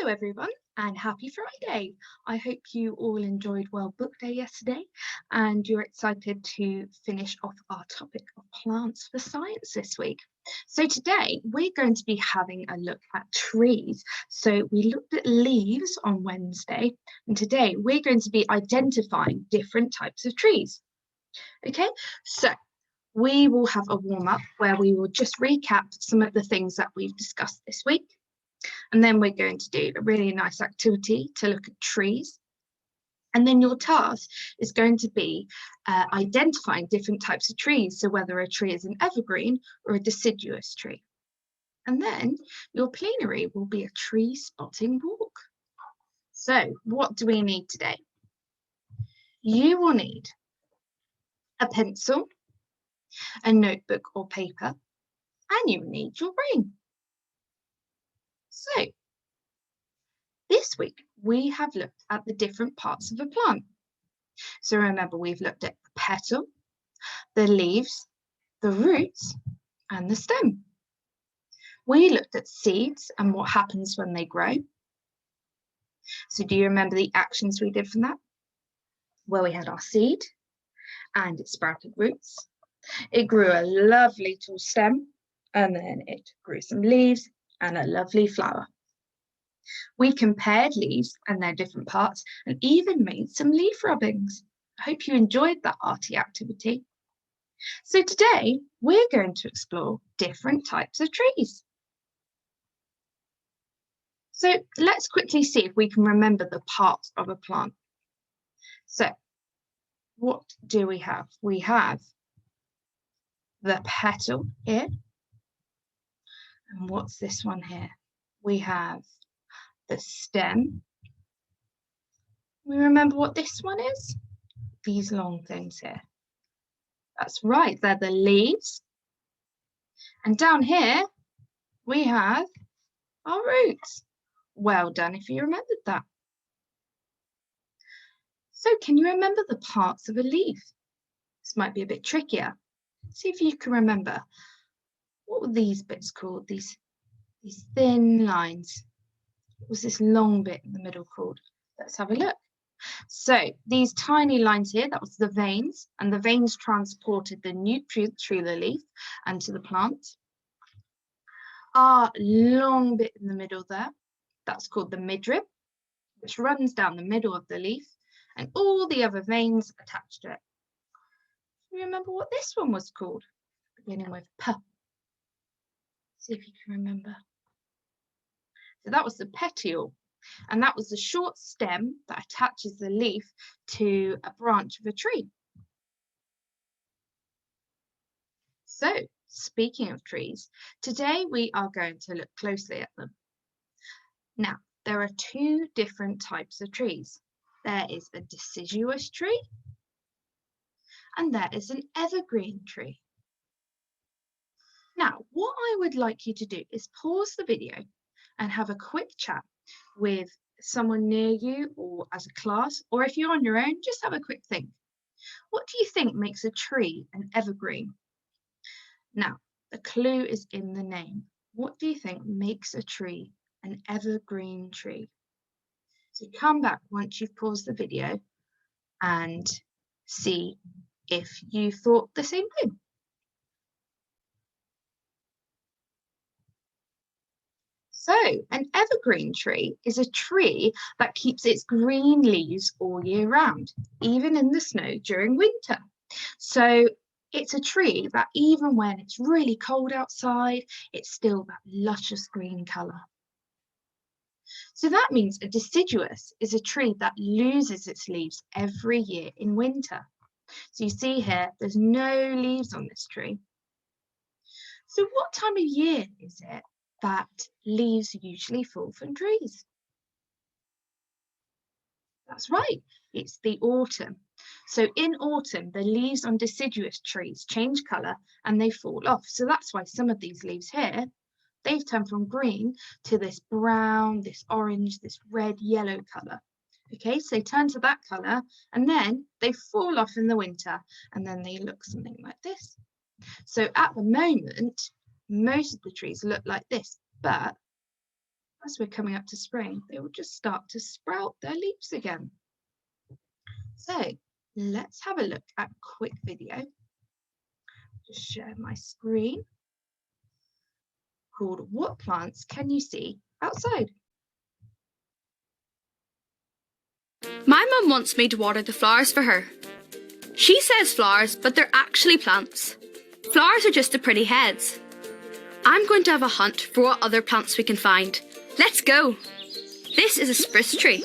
everyone, and happy Friday. I hope you all enjoyed World Book Day yesterday and you're excited to finish off our topic of plants for science this week. So today we're going to be having a look at trees. So we looked at leaves on Wednesday, and today we're going to be identifying different types of trees. Okay, so we will have a warm-up where we will just recap some of the things that we've discussed this week. And then we're going to do a really nice activity to look at trees. And then your task is going to be identifying different types of trees. So whether a tree is an evergreen or a deciduous tree. And then your plenary will be a tree spotting walk. So what do we need today? You will need a pencil, a notebook or paper, and you will need your brain. So this week, we have looked at the different parts of a plant. So remember, we've looked at the petal, the leaves, the roots, and the stem. We looked at seeds and what happens when they grow. So do you remember the actions we did from that? Well, we had our seed and it sprouted roots. It grew a lovely tall stem, and then it grew some leaves and a lovely flower. We compared leaves and their different parts and even made some leaf rubbings. I hope you enjoyed that arty activity. So today we're going to explore different types of trees. So let's quickly see if we can remember the parts of a plant. So what do we have? We have the petal here. And what's this one here? We have the stem. We remember what this one is? These long things here. That's right, they're the leaves. And down here, we have our roots. Well done if you remembered that. So can you remember the parts of a leaf? This might be a bit trickier. See if you can remember. What were these bits called? These thin lines. What was this long bit in the middle called? Let's have a look. So these tiny lines here, that was the veins, and the veins transported the nutrients through the leaf and to the plant. Our long bit in the middle there, that's called the midrib, which runs down the middle of the leaf, and all the other veins attached to it. Do you remember what this one was called? Beginning with P. See if you can remember. So that was the petiole, and that was the short stem that attaches the leaf to a branch of a tree. So, speaking of trees, today we are going to look closely at them. Now, there are two different types of trees. There is a deciduous tree, and there is an evergreen tree. Now, what I would like you to do is pause the video and have a quick chat with someone near you or as a class, or if you're on your own, just have a quick think. What do you think makes a tree an evergreen? Now, the clue is in the name. What do you think makes a tree an evergreen tree? So come back once you've paused the video and see if you thought the same thing. So an evergreen tree is a tree that keeps its green leaves all year round, even in the snow during winter. So it's a tree that even when it's really cold outside, it's still that luscious green colour. So that means a deciduous is a tree that loses its leaves every year in winter. So you see here, there's no leaves on this tree. So what time of year is it that leaves usually fall from trees? That's right, it's the autumn. So in autumn, the leaves on deciduous trees change colour and they fall off. So that's why some of these leaves here, they've turned from green to this brown, this orange, this red, yellow colour. Okay, so they turn to that colour and then they fall off in the winter and then they look something like this. So at the moment, most of the trees look like this, but as we're coming up to spring, they will just start to sprout their leaves again. So let's have a look at a quick video. Just share my screen, called What Plants Can You See Outside? My mum wants me to water the flowers for her. She says flowers, but they're actually plants. Flowers are just the pretty heads. I'm going to have a hunt for what other plants we can find. Let's go! This is a spruce tree.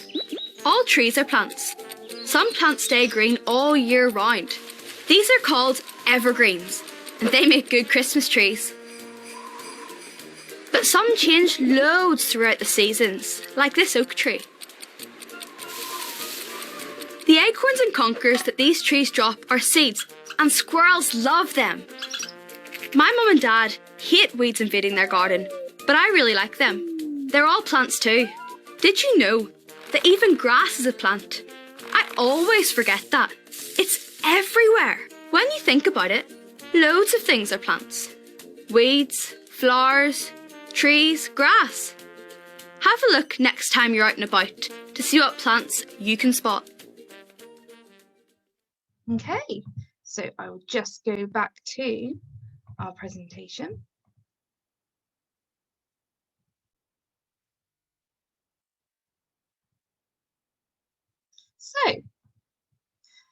All trees are plants. Some plants stay green all year round. These are called evergreens, and they make good Christmas trees. But some change loads throughout the seasons, like this oak tree. The acorns and conkers that these trees drop are seeds, and squirrels love them. My mum and dad hate weeds invading their garden, but I really like them. They're all plants too. Did you know that even grass is a plant? I always forget that. It's everywhere. When you think about it, loads of things are plants. Weeds, flowers, trees, grass. Have a look next time you're out and about to see what plants you can spot. Okay, so I will just go back to our presentation. So,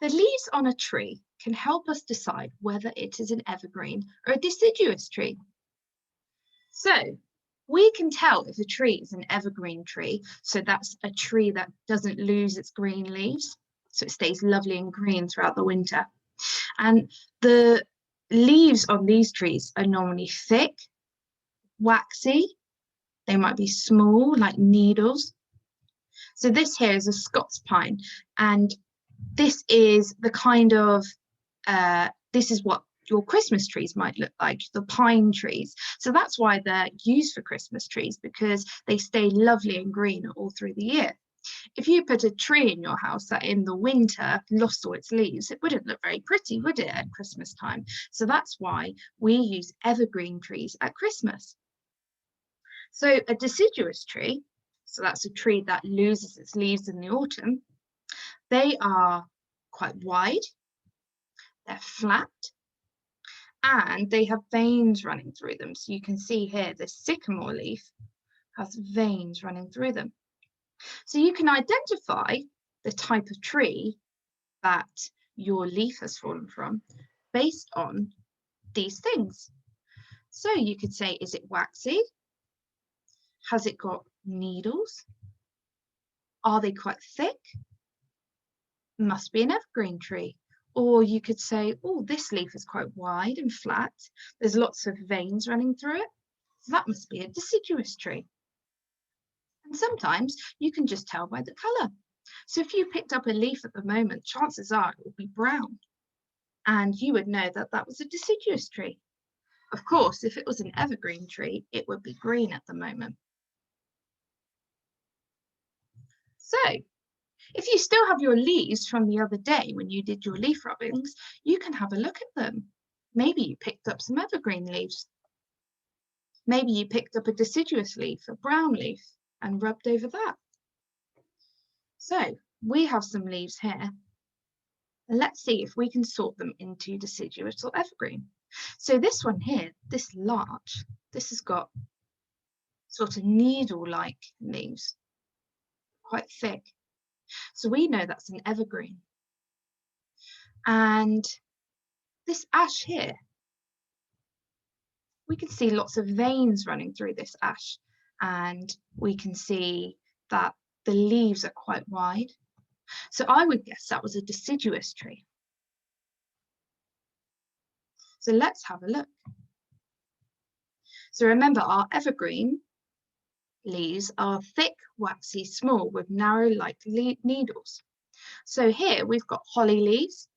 the leaves on a tree can help us decide whether it is an evergreen or a deciduous tree. So, we can tell if a tree is an evergreen tree, so that's a tree that doesn't lose its green leaves, so it stays lovely and green throughout the winter. And the leaves on these trees are normally thick, waxy, they might be small, like needles. So this here is a Scots pine, and this is the kind of, this is what your Christmas trees might look like, the pine trees. So that's why they're used for Christmas trees, because they stay lovely and green all through the year. If you put a tree in your house that in the winter lost all its leaves, it wouldn't look very pretty, would it, at Christmas time? So that's why we use evergreen trees at Christmas. So a deciduous tree, so that's a tree that loses its leaves in the autumn, they are quite wide, they're flat, and they have veins running through them. So you can see here, the sycamore leaf has veins running through them. So you can identify the type of tree that your leaf has fallen from based on these things. So you could say, is it waxy? Has it got needles? Are they quite thick? Must be an evergreen tree. Or you could say, oh, this leaf is quite wide and flat. There's lots of veins running through it. So that must be a deciduous tree. And sometimes you can just tell by the colour. So if you picked up a leaf at the moment, chances are it will be brown. And you would know that that was a deciduous tree. Of course, if it was an evergreen tree, it would be green at the moment. So if you still have your leaves from the other day when you did your leaf rubbings, you can have a look at them. Maybe you picked up some evergreen leaves. Maybe you picked up a deciduous leaf, a brown leaf, and rubbed over that. So we have some leaves here. Let's see if we can sort them into deciduous or evergreen. So this one here, this larch, this has got sort of needle-like leaves, quite thick. So we know that's an evergreen. And this ash here, we can see lots of veins running through this ash, and we can see that the leaves are quite wide. So I would guess that was a deciduous tree. So let's have a look. So remember, our evergreen leaves are thick, waxy, small, with narrow, like needles. So here we've got holly leaves.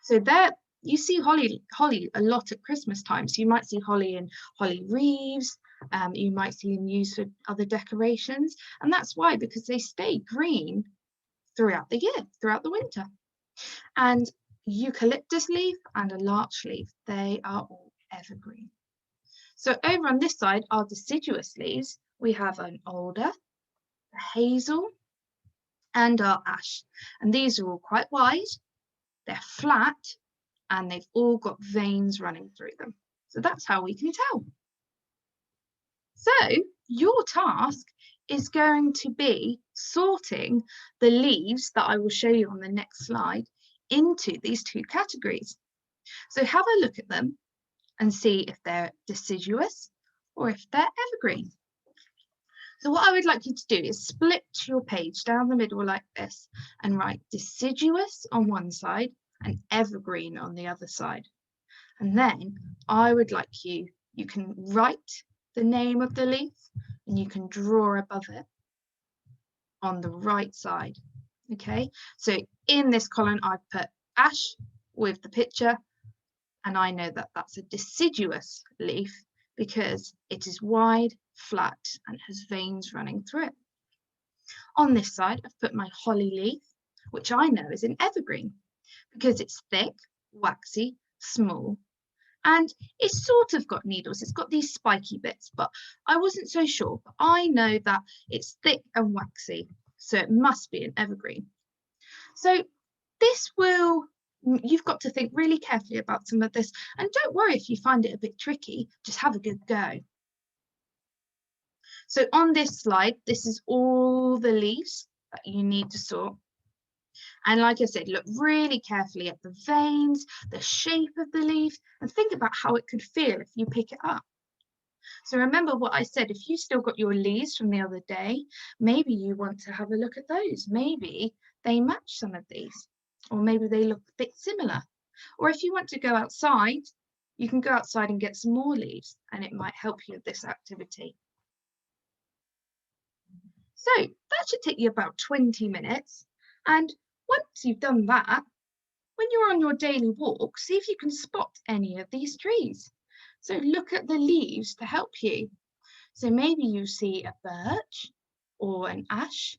So there you see holly a lot at Christmas time. So you might see holly in holly wreaths. You might see them used for other decorations, and that's why, because they stay green throughout the year, throughout the winter. And eucalyptus leaf and a larch leaf, they are all evergreen. So over on this side are deciduous leaves, we have an alder, a hazel, and our ash. And these are all quite wide, they're flat, and they've all got veins running through them. So that's how we can tell. So your task is going to be sorting the leaves that I will show you on the next slide into these two categories. So have a look at them and see if they're deciduous or if they're evergreen. So what I would like you to do is split your page down the middle like this and write deciduous on one side and evergreen on the other side. And then I would like you can write the name of the leaf and you can draw above it on the right side. Okay, so in this column I've put ash with the picture, and I know that that's a deciduous leaf because it is wide, flat, and has veins running through it. On this side, I've put my holly leaf, which I know is an evergreen because it's thick, waxy, small, and it's sort of got needles. It's got these spiky bits, but I wasn't so sure. But I know that it's thick and waxy, so it must be an evergreen. So this will, you've got to think really carefully about some of this, and don't worry if you find it a bit tricky, just have a good go. So on this slide, this is all the leaves that you need to sort. And like I said, look really carefully at the veins, the shape of the leaf, and think about how it could feel if you pick it up. So remember what I said, if you still got your leaves from the other day, maybe you want to have a look at those. Maybe they match some of these, or maybe they look a bit similar. Or if you want to go outside, you can go outside and get some more leaves, and it might help you with this activity. So that should take you about 20 minutes. And once you've done that, when you're on your daily walk, see if you can spot any of these trees. So look at the leaves to help you. So maybe you see a birch or an ash.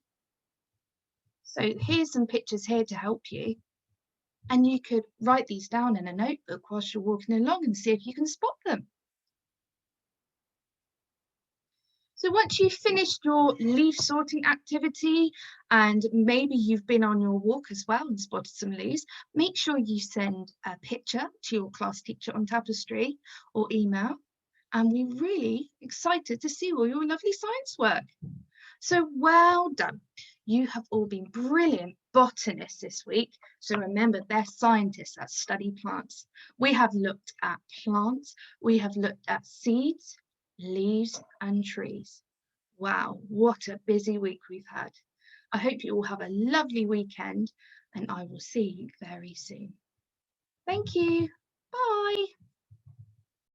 So here's some pictures here to help you. And you could write these down in a notebook whilst you're walking along and see if you can spot them. So once you've finished your leaf sorting activity and maybe you've been on your walk as well and spotted some leaves, make sure you send a picture to your class teacher on Tapestry or email. And we're really excited to see all your lovely science work. So well done. You have all been brilliant botanists this week. So remember, they're scientists that study plants. We have looked at plants, we have looked at seeds, leaves and trees. Wow, what a busy week we've had. I hope you all have a lovely weekend and I will see you very soon. Thank you. Bye.